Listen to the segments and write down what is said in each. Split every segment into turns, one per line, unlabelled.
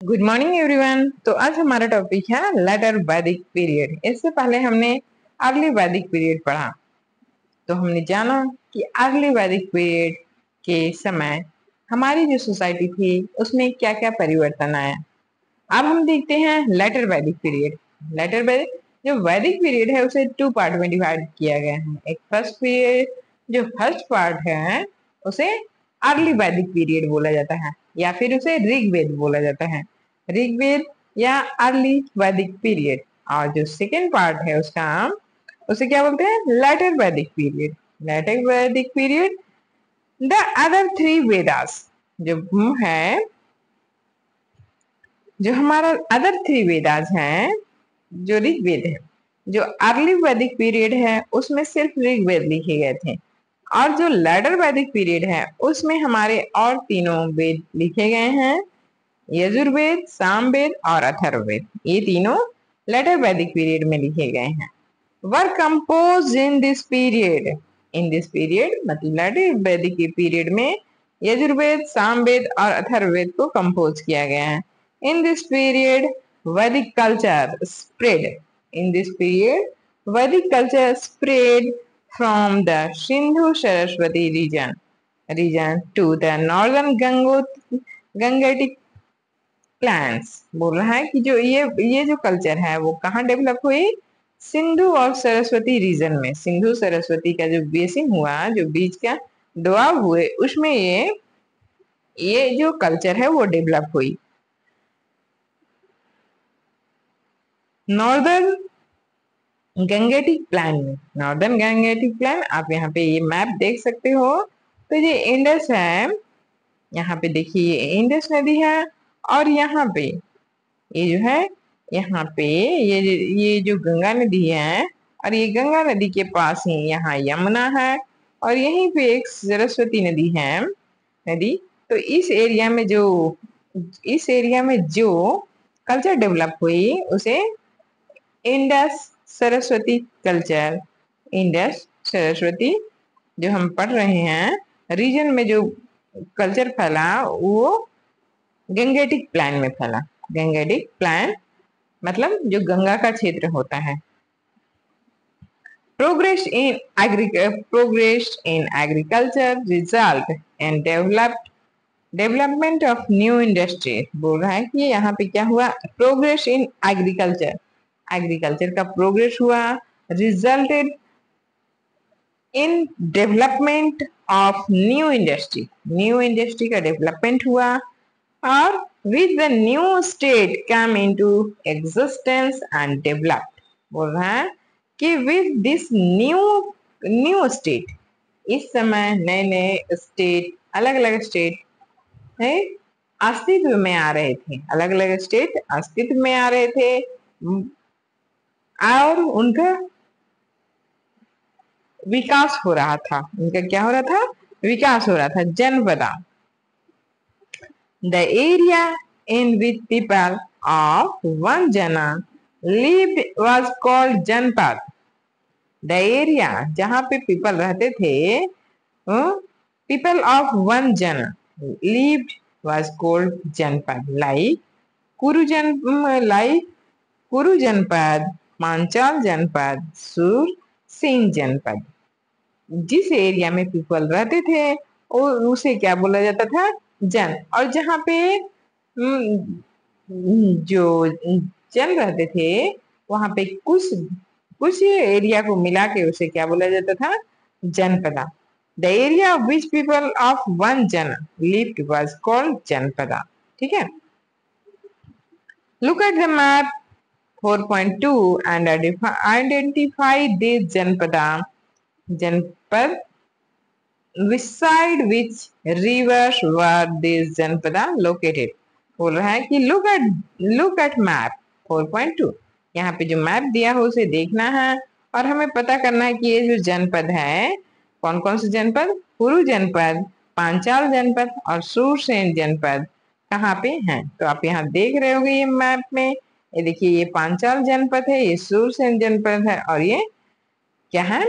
Good morning everyone. तो आज हमारा टॉपिक है लेटर वैदिक पीरियड। इससे पहले हमने अर्ली वैदिक पीरियड पढ़ा, तो हमने जाना कि अर्ली वैदिक पीरियड के समय हमारी जो सोसाइटी थी उसमें क्या क्या परिवर्तन आया। अब हम देखते हैं लेटर वैदिक पीरियड। लेटर वैदिक जो वैदिक पीरियड है उसे 2 पार्ट में डिवाइड किया गया है। एक फर्स्ट पीरियड, जो फर्स्ट पार्ट है उसे अर्ली वैदिक पीरियड बोला जाता है या फिर उसे ऋग्वेद बोला जाता है, ऋग्वेद या अर्ली वैदिक पीरियड। और जो सेकेंड पार्ट है उसका उसे क्या बोलते हैं, लेटर वैदिक पीरियड। लेटर वैदिक पीरियड द अदर 3 वेदास, जो है जो हमारा अदर 3 वेदास हैं, जो ऋग्वेद है, जो अर्ली वैदिक पीरियड है उसमें सिर्फ ऋग्वेद लिखे गए थे, और जो लेटर वैदिक पीरियड है उसमें हमारे और तीनों वेद लिखे गए हैं, यजुर्वेद, सामवेद और अथर्ववेद। ये तीनों लेटर वैदिक पीरियड में लिखे गए हैं। Were composed in this period, in this period मतलब लेटर वैदिक के पीरियड में यजुर्वेद, सामवेद और अथर्ववेद को कंपोज किया गया है। In this period Vedic culture spread, in this period Vedic culture spread from the Sindhu Saraswati region to the northern Gangetic plains। बोल रहा है कि जो ये जो कल्चर है वो कहाँ डेवलप हुई, सिंधु और सरस्वती रीजन में। सिंधु सरस्वती का जो बेसिन हुआ, जो बीच का दोआब हुए, उसमें ये जो कल्चर है वो डेवलप हुई। नॉर्दर्न गंगेटिक प्लान में, नॉर्दर्न गंगेटिक प्लान आप यहाँ पे ये मैप देख सकते हो। तो ये इंडस है, यहाँ पे देखिए ये इंडस नदी है, और यहाँ पे ये जो है, यहाँ पे ये जो गंगा नदी है, और ये गंगा नदी के पास ही यहाँ यमुना है, और यहीं पे एक सरस्वती नदी है नदी। तो इस एरिया में जो कल्चर डेवलप हुई उसे Indus Saraswati culture, Indus Saraswati जो हम पढ़ रहे हैं रीजन में जो कल्चर फैला वो गंगेटिक प्लान में फैला। गंगेटिक प्लान मतलब जो गंगा का क्षेत्र होता है। Progress in agriculture result and development of new industry. बोल रहा है कि यहाँ पे क्या हुआ, प्रोग्रेस इन एग्रीकल्चर, एग्रीकल्चर का प्रोग्रेस हुआ, resulted in development of new industry, new industry का डेवलपमेंट हुआ, और with the new state come into existence and developed. बोल रहा है कि विद दिस न्यू स्टेट, इस समय नए नए स्टेट, अलग अलग स्टेट है अस्तित्व में आ रहे थे, अलग अलग स्टेट अस्तित्व में आ रहे थे, और उनका विकास हो रहा था। उनका क्या हो रहा था, विकास हो रहा था। Janapada, the area in which people of one jana lived was called janapada. The area जहां पे पीपल रहते थे, people of one jana lived was called janapada. Like Kuru janapada, Panchal जनपद, सुरसिंग जनपद। जिस एरिया में पीपल रहते थे उसे क्या बोला जाता था, जन। और जहाँ पे जो जन रहते थे वहां पे कुछ एरिया को मिला के उसे क्या बोला जाता था, janapada. The area of which people of one jana lived was called janapada. ठीक है। Look at the map 4.2 and identify this janapada, janapada which side which rivers were this जनपदा located। बोल रहा है कि look at map 4.2, यहाँ पे जो मैप दिया हो उसे देखना है, और हमें पता करना है कि ये जो जनपद है कौन कौन से जनपद, कुरु जनपद, पांचाल जनपद और सुरसेन जनपद कहाँ पे हैं। तो आप यहाँ देख रहे होगे ये मैप में, ये देखिए ये पांचाल जनपद है, ये सुरसेन जनपद है, और ये क्या है,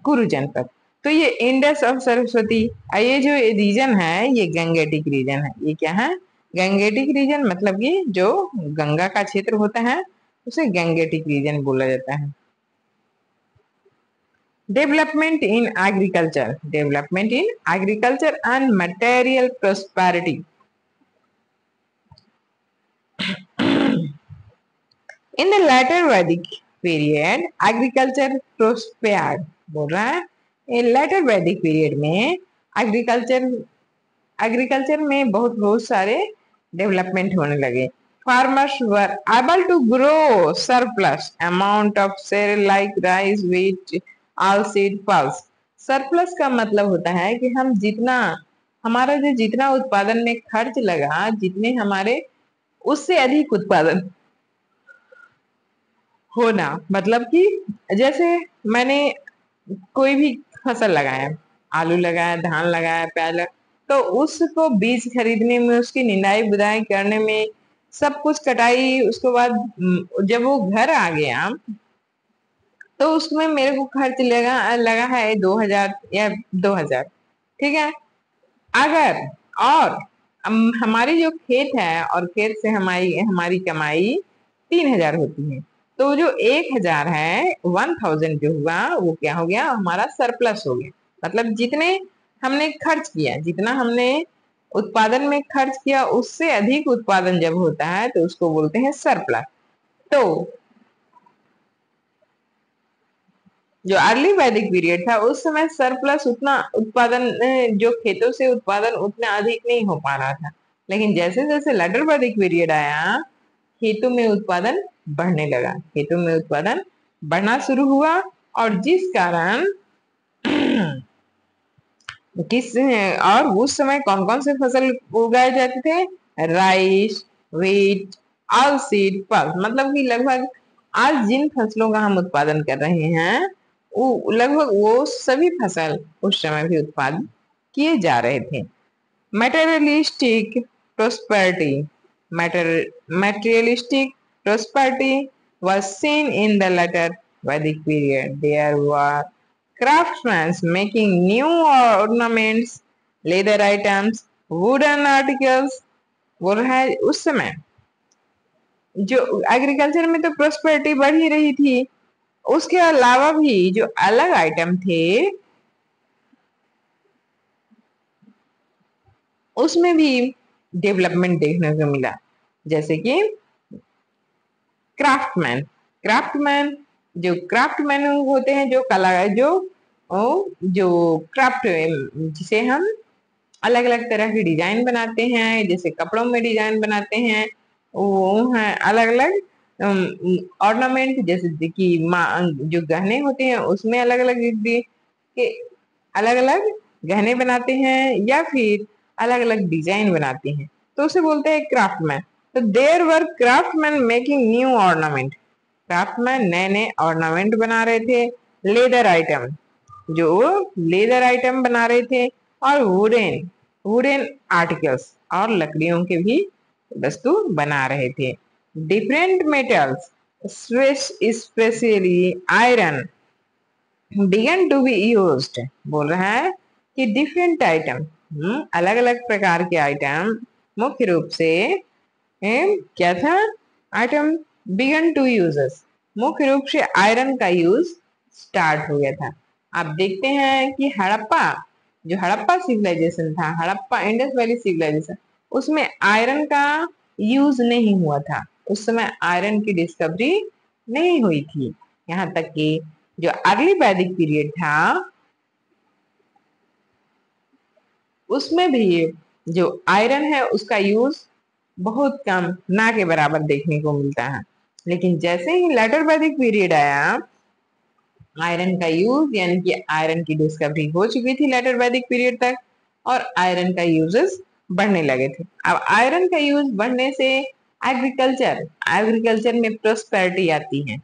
कुरु जनपद। तो ये इंडस और सरस्वती, ये जो रीजन है ये गंगेटिक रीजन है। ये क्या है, गैंगेटिक रीजन मतलब कि जो गंगा का क्षेत्र होता है उसे गैंगेटिक रीजन बोला जाता है। Development in agriculture, development in agriculture and material prosperity. In the later Vedic period, agriculture prospered। बोल रहा है लेटर वैदिक पीरियड में एग्रीकल्चर में बहुत सारे डेवलपमेंट होने लगे। Farmers were able to grow surplus amount of sale like rice, wheat, all seed, pulse. Surplus का मतलब होता है कि हम जितना हमारा जो जितना उत्पादन में खर्च लगा, जितने हमारे उससे अधिक उत्पादन होना। मतलब कि जैसे मैंने कोई भी फसल लगाया, आलू लगाया, धान लगाया, प्याज लगाया, तो उसको बीज खरीदने में, उसकी निंदाई बुदाई करने में, सब कुछ कटाई, उसके बाद जब वो घर आ गया तो उसमें मेरे को खर्च लगा लगा है 2000 या 2000, ठीक है। अगर और हमारी जो खेत है और खेत से हमारी हमारी कमाई 3000 होती है, तो जो 1000 है 1000 जो हुआ वो क्या हो गया, हमारा सरप्लस हो गया। मतलब जितने हमने खर्च किया, जितना हमने उत्पादन में खर्च किया उससे अधिक उत्पादन जब होता है तो उसको बोलते हैं सरप्लस। तो जो अर्ली वैदिक पीरियड था उस समय सरप्लस उतना उत्पादन जो खेतों से उत्पादन उतना अधिक नहीं हो पा रहा था। लेकिन जैसे जैसे लेटर वैदिक पीरियड आया, खेतों में उत्पादन बढ़ने लगा, खेतों में उत्पादन बढ़ना शुरू हुआ। और जिस कारण और उस समय कौन कौन से फसल उगाए जाते थे, rice, wheat, all seed, pulse. मतलब कि लगभग आज जिन फसलों का हम उत्पादन कर रहे हैं वो लगभग वो सभी फसल उस समय भी उत्पादन किए जा रहे थे। Materialistic prosperity, materialistic prosperity was seen in the later Vedic period. There were craftsmen making new ornaments, leather items, wooden articles। बोल रहा है उस समय जो एग्रीकल्चर में तो प्रोस्पेरिटी बढ़ ही रही थी, उसके अलावा भी जो अलग आइटम थे उसमें भी डेवलपमेंट देखने को मिला। जैसे कि क्राफ्टमैन, क्राफ्टमैन जो क्राफ्टमैन होते हैं, जो कला जो क्राफ्ट जिसे हम अलग अलग तरह की डिजाइन बनाते हैं, जैसे कपड़ों में डिजाइन बनाते हैं, वो है अलग अलग ऑर्नामेंट। जैसे कि जो गहने होते हैं उसमें अलग अलग के अलग अलग गहने बनाते हैं या फिर अलग अलग डिजाइन बनाते हैं, तो उसे बोलते हैं क्राफ्टमैन। तो there were craftsman making new ornament, craftsman नए नए ऑर्नामेंट बना रहे थे। लेदर आइटम, जो लेदर आइटम बना रहे थे। और वुडन वुडन आर्टिकल्स, और लकड़ियों के भी वस्तु बना रहे थे। Different metals specially iron began to be used. बोल रहा है कि डिफरेंट आइटम, अलग अलग प्रकार के आइटम, मुख्य रूप से क्या था आइटम, बिगन टू यूजेस, मुख्य रूप से आयरन का यूज स्टार्ट हो गया था। आप देखते हैं कि हड़प्पा, जो हड़प्पा सिविलाइजेशन था, हड़प्पा इंडस वैली सिविलाइजेशन, उसमें आयरन का यूज नहीं हुआ था। उस समय आयरन की डिस्कवरी नहीं हुई थी। यहाँ तक कि जो अर्ली वैदिक पीरियड था उसमें भी जो आयरन है उसका यूज बहुत कम, ना के बराबर देखने को मिलता है। लेकिन जैसे ही लेटर वैदिक पीरियड आया, आयरन का यूज यानी कि आयरन की डिस्कवरी हो चुकी थी लेटर वैदिक पीरियड तक, और आयरन का यूजेस बढ़ने लगे थे। अब आयरन का यूज बढ़ने से एग्रीकल्चर में प्रोस्पेरिटी आती है।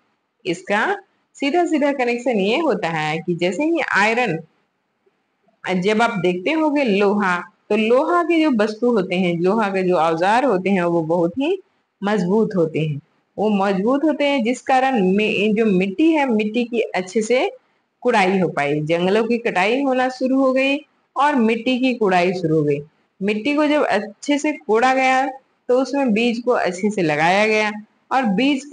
इसका सीधा सीधा कनेक्शन ये होता है कि जैसे ही आयरन, जब आप देखते होंगे लोहा, तो लोहा के जो वस्तु होते हैं, लोहा के जो औजार होते हैं वो बहुत ही मजबूत होते हैं। वो मजबूत होते हैं जिस कारण जो मिट्टी है, मिट्टी की अच्छे से कुड़ाई हो पाई, जंगलों की कटाई होना शुरू हो गई और मिट्टी की कुड़ाई शुरू हो गई। मिट्टी को जब अच्छे से कोड़ा गया तो उसमें बीज को अच्छे से लगाया गया और बीज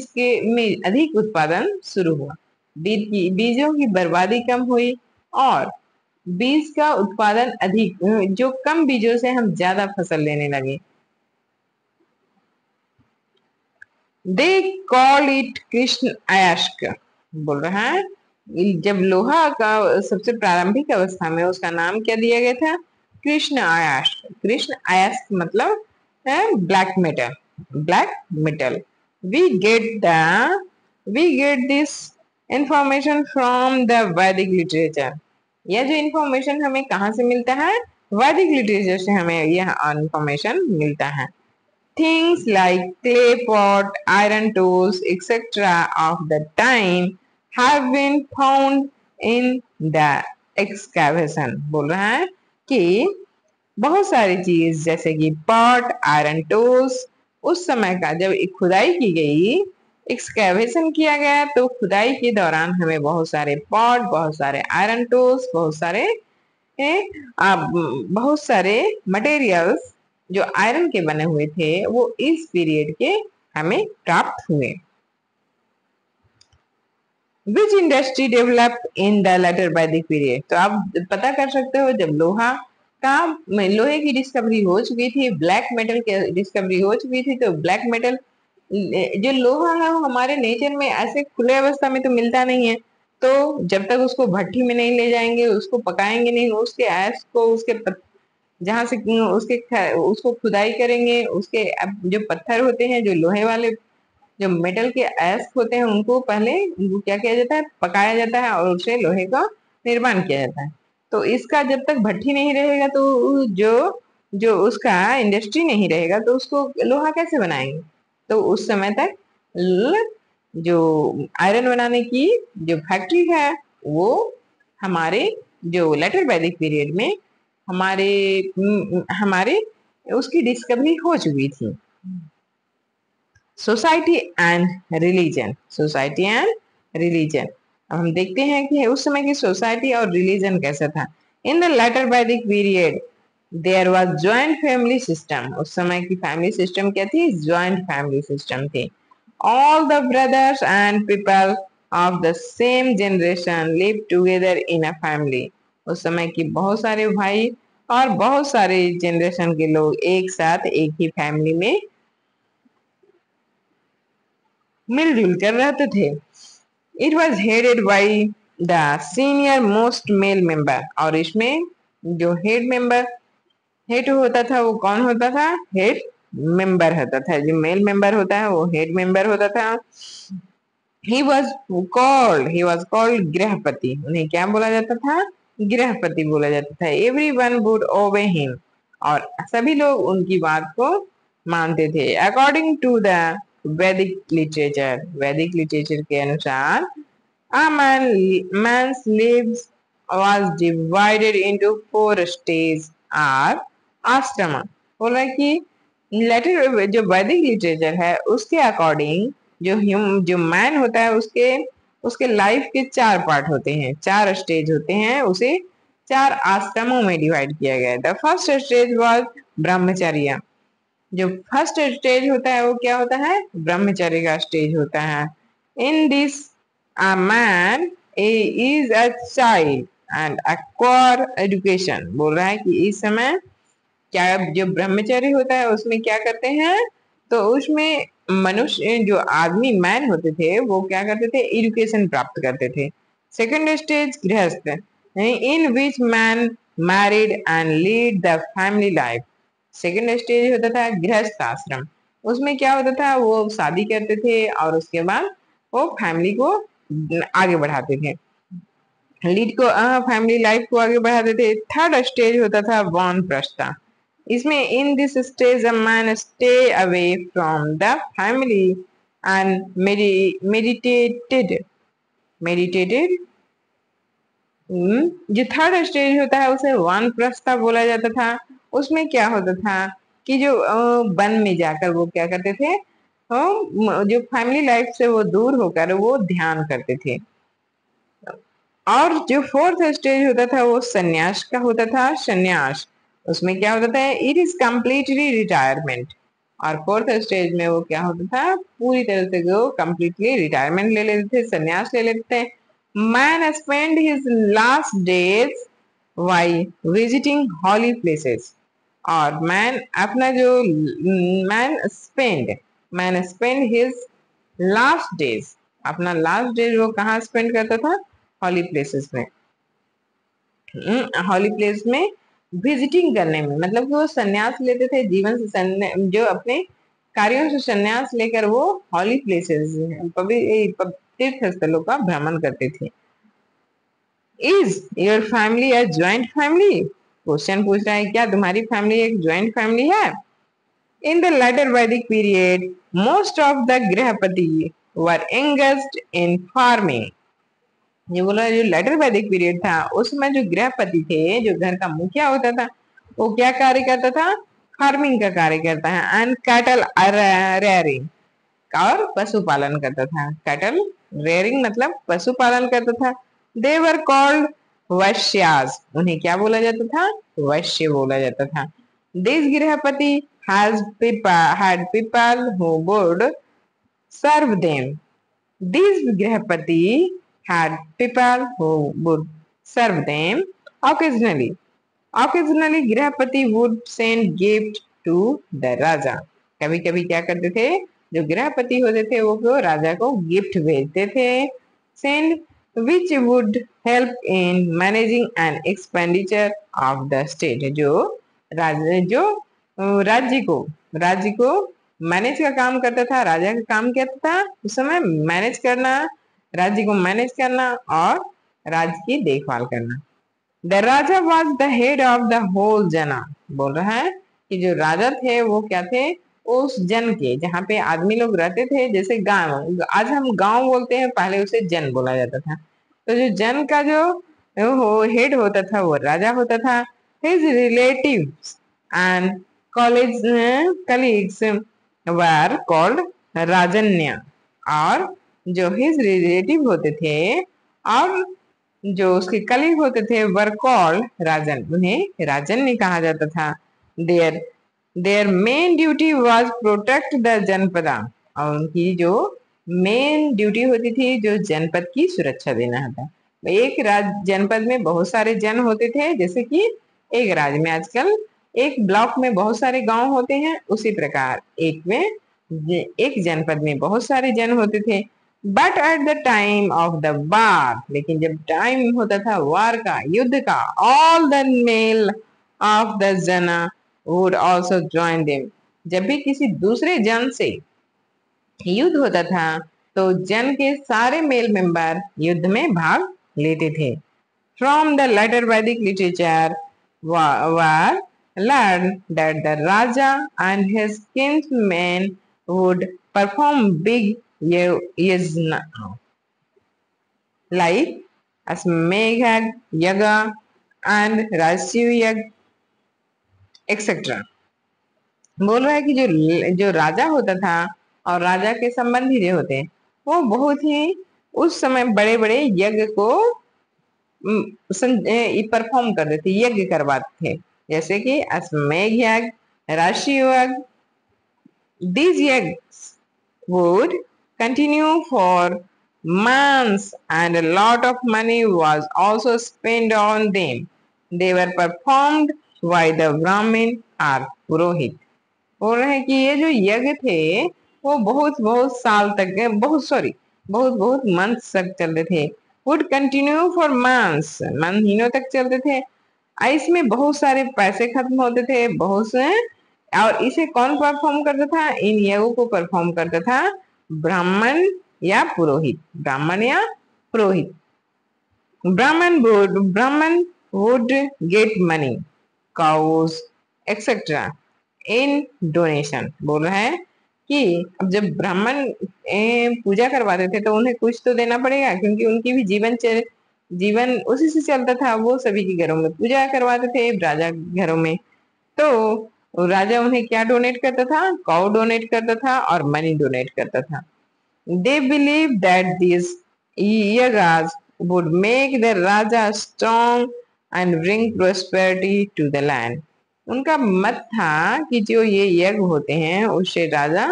के में अधिक उत्पादन शुरू हुआ। बीजों की बर्बादी कम हुई और बीज का उत्पादन अधिक, जो कम बीजों से हम ज्यादा फसल लेने लगे। दे कॉल इट कृष्ण अयस्क, बोल रहा है जब लोहा का सबसे प्रारंभिक अवस्था में उसका नाम क्या दिया गया था? कृष्ण अयस्क। कृष्ण अयस्क मतलब है black metal, black metal. We get this information from the वैदिक लिटरेचर। यह जो इंफॉर्मेशन हमें कहाँ से मिलता है? वैदिक लिटरेचर से हमें यह इंफॉर्मेशन मिलता है। Things like clay pot, iron tools, etc. of the time have been found in the excavation। बोल रहा है कि बहुत सारी चीज जैसे कि पॉट, आयरन टूल्स, उस समय का जब खुदाई की गई, एक्सकैवेशन किया गया, तो खुदाई के दौरान हमें बहुत सारे पॉट, बहुत सारे आयरन टूल्स, बहुत सारे मटेरियल्स जो आयरन के बने हुए थे वो इस पीरियड के हमें प्राप्त हुए। Which industry develop in the later वैदिक पीरियड। तो आप पता कर सकते हो जब लोहे की डिस्कवरी हो चुकी थी, ब्लैक मेटल की डिस्कवरी हो चुकी थी, तो ब्लैक मेटल जो लोहा है वो हमारे नेचर में ऐसे खुले अवस्था में तो मिलता नहीं है, तो जब तक उसको भट्टी में नहीं ले जाएंगे, उसको पकाएंगे नहीं, उसके ऐश को जहां से उसको खुदाई करेंगे, उसके जो पत्थर होते हैं, जो लोहे वाले जो मेटल के अयस्क होते हैं, उनको पहले उनको क्या किया जाता है? पकाया जाता है और उससे लोहे का निर्माण किया जाता है। तो इसका जब तक भट्टी नहीं रहेगा, तो जो जो उसका इंडस्ट्री नहीं रहेगा, तो उसको लोहा कैसे बनाएंगे? तो उस समय तक जो आयरन बनाने की जो फैक्ट्री है वो हमारे जो लेटर वैदिक पीरियड में हमारे उसकी डिस्कवरी हो चुकी थी। Society and religion. Society and religion, अब हम देखते हैं कि उस समय की सोसाइटी और रिलीजन कैसा था। इन द लेटर वैदिक period there was joint family system. उस समय की फैमिली सिस्टम क्या थी? जॉइंट फैमिली सिस्टम थी। All the brothers and people of the same generation live together in a family. उस समय की बहुत सारे भाई और बहुत सारे जनरेशन के लोग एक साथ एक ही फैमिली में मिलजुल कर रहते थे। It was headed by the senior most male member. और इसमें जो हेड होता था वो कौन होता था? हेड मेंबर होता था। जो मेल मेंबर होता है वो हेड मेंबर होता था। He was called grihapati. उन्हें क्या बोला जाता था? गृहपति बोला जाता था। Everyone would obey him, और सभी लोग उनकी बात को मानते थे। अकॉर्डिंग टू द वैदिक लिटरेचर के अनुसार a man's lives was divided into 4 stages or आश्रमा। बोल रहा है कि लेटर जो वैदिक लिटरेचर है उसके अकॉर्डिंग जो मैन होता है उसके लाइफ के 4 पार्ट होते हैं, 4 स्टेज होते हैं, उसे 4 आश्रमों में डिवाइड किया गया है। द फर्स्ट स्टेज वाज ब्रह्मचर्य। जो फर्स्ट स्टेज होता है वो क्या होता है? ब्रह्मचर्य का स्टेज होता है। In this a man is a child and acquire education। बोल रहा है कि इस समय क्या जो ब्रह्मचर्य होता है उसमें क्या करते हैं? तो उसमें मनुष्य जो आदमी मैन होते थे वो क्या करते थे? एजुकेशन प्राप्त करते थे। Second stage grihastha, in which man married and lead the family life. Second stage होता था गृहस्थ आश्रम। उसमें क्या होता था? वो शादी करते थे और उसके बाद वो फैमिली को आगे बढ़ाते थे, फैमिली लाइफ को आगे बढ़ाते थे। थर्ड स्टेज होता था वानप्रस्थ। इसमें in this stage a man stay away from the family and meditated. जो थर्ड स्टेज होता है उसे वानप्रस्थ बोला जाता था। उसमें क्या होता था कि जो वन में जाकर वो क्या करते थे? जो फैमिली लाइफ से वो दूर होकर वो ध्यान करते थे। और जो फोर्थ स्टेज होता था वो सन्यास का होता था। सन्यास उसमें क्या होता था, इट इज कम्प्लीटली रिटायरमेंट। और फोर्थ स्टेज में वो क्या होता था, पूरी तरह से वो कम्प्लीटली रिटायरमेंट ले लेते थे, संन्यास ले लेते थे। Man spend his last days by visiting holy places. और मैन अपना जो man spend his last days, अपना लास्ट डेज वो कहाँ स्पेंड करता था, हॉली प्लेसेस में। हॉली प्लेस में विजिटिंग करने में, मतलब कि वो संन्यास लेते थे, जीवन से जो अपने कार्यों से संन्यास लेकर वो हॉली प्लेसेस तीर्थ स्थलों का भ्रमण करते थे। Is your family a joint family, question पूछ रहा है क्या तुम्हारी फैमिली एक ज्वाइंट फैमिली है। इन द लेटर वैदिक period most of the grihapati were engaged in farming. ये बोला जो लेटर वैदिक पीरियड था उसमें जो गृहपति थे, जो घर का मुखिया होता था, वो क्या कार्य करता था, फार्मिंग का कार्य करता है। एंड कैटल रेयरिंग, और पशुपालन करता था। कैटल रेयरिंग मतलब पशुपालन करता था। दे वर कॉल्ड वैश्यास, उन्हें क्या बोला जाता था, वैश्य बोला जाता था। This grihapati had people who would serve them. These grihapati had people who would serve them occasionally. Occasionally, गृहपति would send gift to the raja. कभी कभी क्या करते थे, जो गृहपति होते थे वो राजा को गिफ्ट भेजते थे। Send which would help in managing an expenditure of the state. जो राज्य को मैनेज का काम करता था। राजा का काम क्या था उस समय, मैनेज करना, राज्य को मैनेज करना और राज्य की देखभाल करना। The raja was the head of the whole jana, बोल रहा है कि जो राजा थे वो क्या थे, उस जन के, जहाँ पे आदमी लोग रहते थे, जैसे गांव, आज हम गांव बोलते हैं, पहले उसे जन बोला जाता था। तो जो जन का जो हेड होता था वो राजा होता था। His relatives and college colleagues were called rajanya, और जो हिज रिलेटिव होते थे और जो उसके कलीग होते थे वर कॉल्ड राजन, उन्हें राजन ने कहा जाता था। Their their main duty was protect the janapada, और उनकी जो मेन ड्यूटी होती थी जो जनपद की सुरक्षा देना था। एक जनपद में बहुत सारे जन होते थे, जैसे कि एक राज्य में आजकल एक ब्लॉक में बहुत सारे गांव होते हैं, उसी प्रकार एक जनपद में बहुत सारे जन होते थे। But at the time of the war, लेकिन जब टाइम होता था वार का, युद्ध का, all the male of the jana would also join them. जब भी किसी दूसरे जन से युद्ध होता था तो जन के सारे मेल मेंबर युद्ध में भाग लेते थे। फ्रॉम द लेटर वैदिक literature were learned that the Raja and his kinsmen would perform big yajna like Asmegha Yaga and Rashiv Yag etc. बोल रहा है कि जो राजा होता था और राजा के संबंधी जो होते हैं वो बहुत ही उस समय बड़े बड़े यज्ञ को परफॉर्म करते थे, यज्ञ करवाते थे, जैसे कि अश्वमेघ यज्ञ, राशि यज्ञ। These yajns would continue for months and a lot of money was also spent on them. They were performed by the Brahmin or Purohit. बोल रहे हैं कि ये जो यज्ञ थे वो बहुत बहुत साल तक, बहुत बहुत मंथ्स तक चलते थे। वुड कंटिन्यू फॉर मंथ्स, महीनों तक चलते थे। इसमें बहुत सारे पैसे खत्म होते थे, बहुत से। और इसे कौन परफॉर्म करता था, इन यज्ञों को परफॉर्म करता था ब्राह्मण या पुरोहित, ब्राह्मण या पुरोहित। ब्राह्मण would get money, cows etcetera in donation. बोल रहा है कि अब जब ब्राह्मण पूजा करवाते थे तो उन्हें कुछ तो देना पड़ेगा, क्योंकि उनकी भी जीवन उसी से चलता था। वो सभी के घरों में पूजा करवाते थे, राजा घरों में। तो राजा उन्हें क्या डोनेट करता था, काउ डोनेट करता था और मनी डोनेट करता था। They believe that this yajna would make the raja strong and bring prosperity to the land. उनका मत था कि जो ये यज्ञ होते हैं उससे राजा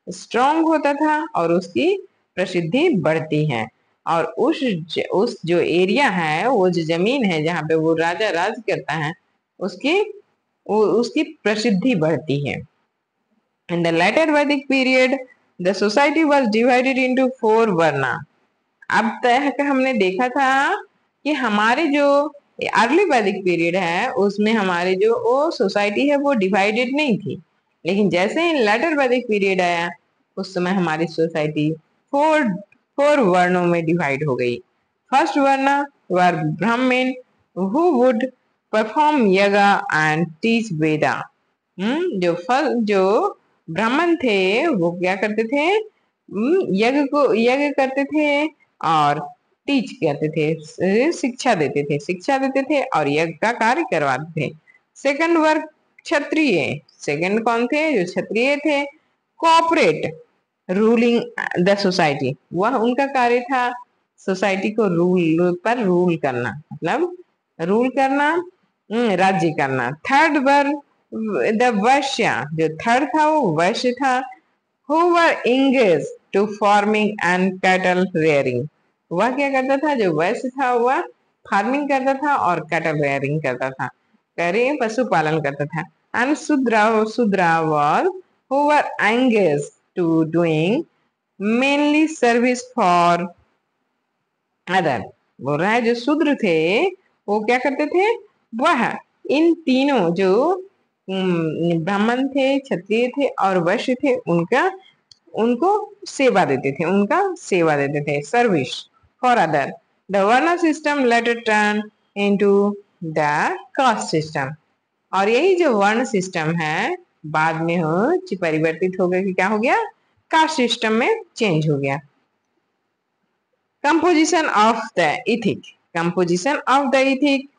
स्ट्रांग होता था और उसकी प्रसिद्धि बढ़ती है, और उस जो एरिया है, वो जो जमीन है जहाँ पे वो राजा राज करता है, उसकी उसकी प्रसिद्धि बढ़ती है। In the later Vedic period, the society was divided into 4 varna. अब तक हमने देखा था कि हमारे जो अर्ली वैदिक पीरियड है उसमें हमारे जो वो सोसाइटी है वो डिवाइडेड नहीं थी, लेकिन जैसे ही लेटर वैदिक पीरियड आया उस समय हमारी सोसाइटी फोर फोर वर्णों में डिवाइड हो गई। फर्स्ट वर्ण वर ब्राह्मण हु वुड परफॉर्म यज्ञ एंड टीच वेदा। जो ब्राह्मण थे वो क्या करते थे, यज्ञ करते थे और टीच करते थे, शिक्षा देते थे और यज्ञ का कार्य करवाते थे। सेकंड वर्ग क्षत्रिय, सेकंड कौन थे, जो क्षत्रिय थे, कोऑपरेट रूलिंग द सोसाइटी, वह उनका कार्य था सोसाइटी को रूल करना, मतलब रूल करना, राज्य करना। थर्ड वर्ग द वैश्य, जो थर्ड था वो वैश्य था, who were engaged to farming and cattle rearing। वह क्या करता था, जो वैश्य था वह फार्मिंग करता था और कैटल रेयरिंग करता था, पशुपालन करता था। And Shudra was who were engaged to doing mainly service for other। बोल रहा है जो शूद्र थे वो क्या करते थे, वह इन तीनों जो ब्राह्मण थे, क्षत्रिय थे और वैश्य थे, उनको सेवा देते थे, service for other. The varna system later turn into the caste system. और यही जो वर्ण सिस्टम है बाद में परिवर्तित हो गया कि क्या हो गया, कास्ट सिस्टम में चेंज हो गया। Composition of the ethic, composition of the ethic,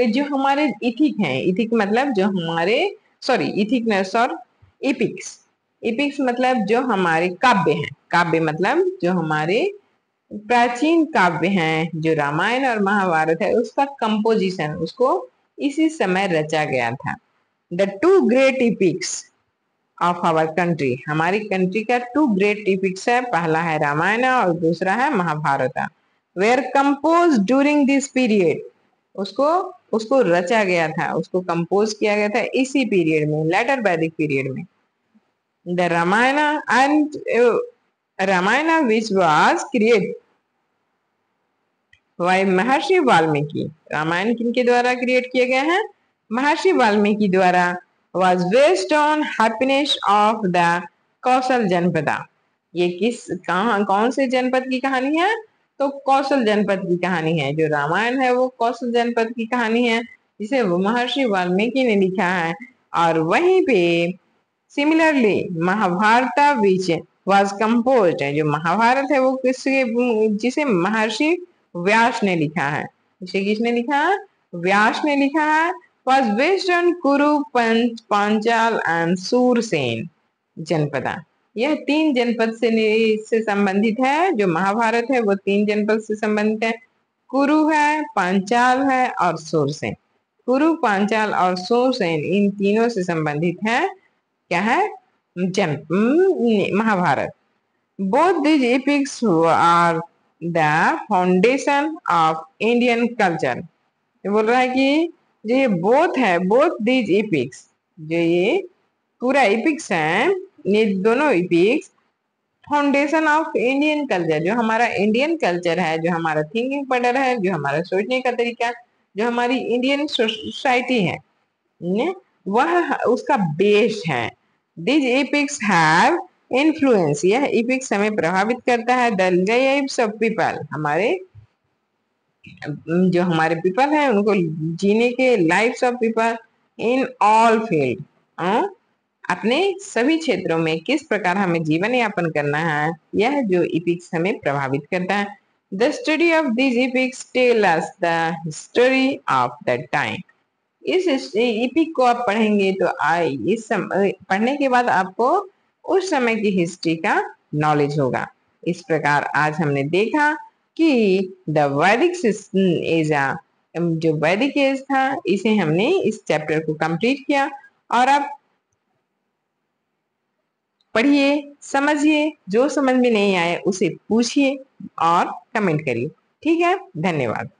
जो हमारे इथिक हैं, इथिक मतलब जो हमारे इपिक्स, इपिक्स मतलब जो हमारे काव्य हैं, काव्य मतलब जो हमारे प्राचीन काव्य हैं, जो रामायण और महाभारत है उसका कंपोजिशन, उसको इसी समय रचा गया था। The two great epics of our country, हमारी कंट्री का टू ग्रेट इपिक्स है, पहला है रामायण और दूसरा है Mahabharata. Were compose during this period, उसको रचा गया था, उसको कंपोज किया गया था इसी पीरियड में, लेटर वैदिक पीरियड में। The Ramayana which was create by Maharshi Valmiki, Ramayan किनके द्वारा क्रिएट किया गया है, महर्षि वाल्मीकि द्वारा। was based on happiness of the कौशल जनपदा, ये कौन से जनपद की कहानी है, तो कौशल जनपद की कहानी है। जो रामायण है वो कौशल जनपद की कहानी है जिसे वो महर्षि वाल्मीकि ने लिखा है। और वहीं पे similarly Mahabharata which was composed, जो महाभारत है वो जिसे महर्षि व्यास ने लिखा है, इसे किसने लिखा है, व्यास ने लिखा है। was based on कुरु, पांचाल एंड सूरसेन जनपदा। यह 3 जनपद से संबंधित है, जो महाभारत है वो 3 जनपद से संबंधित है, कुरु है, पांचाल है और सूरसेन। कुरु, पांचाल और सूरसेन इन तीनों से संबंधित है, क्या है, Mahabharata. Both these epics are the foundation of Indian culture. बोल रहा है कि जो ये बोथ दीज इपिक्स, जो ये पूरा इपिक्स है, ये दोनों इपिक्स फाउंडेशन ऑफ इंडियन कल्चर, जो हमारा इंडियन कल्चर है, जो हमारा थिंकिंग पैटर्न है, जो हमारा सोचने का तरीका, जो हमारी इंडियन सोसाइटी है, वह उसका बेस है। दीज इपिक्स हैव इन्फ्लुएंस, यह इपिक्स हमें प्रभावित करता है द लाइव्स ऑफ पीपल, जो हमारे पीपल हैं उनको जीने के, lifes of people in all field, अपने सभी क्षेत्रों में किस प्रकार हमें जीवन यापन करना है, यह जो इपिक्स हमें प्रभावित करता है। The study of this epics tell us the history of the time. इस इपिक को आप पढ़ेंगे तो पढ़ने के बाद आपको उस समय की हिस्ट्री का नॉलेज होगा। इस प्रकार आज हमने देखा कि द वैदिक सिस्टम इज अ जो वैदिक एज था, इसे हमने इस चैप्टर को कंप्लीट किया। और अब पढ़िए, समझिए, जो समझ में नहीं आए उसे पूछिए और कमेंट करिए। ठीक है, धन्यवाद।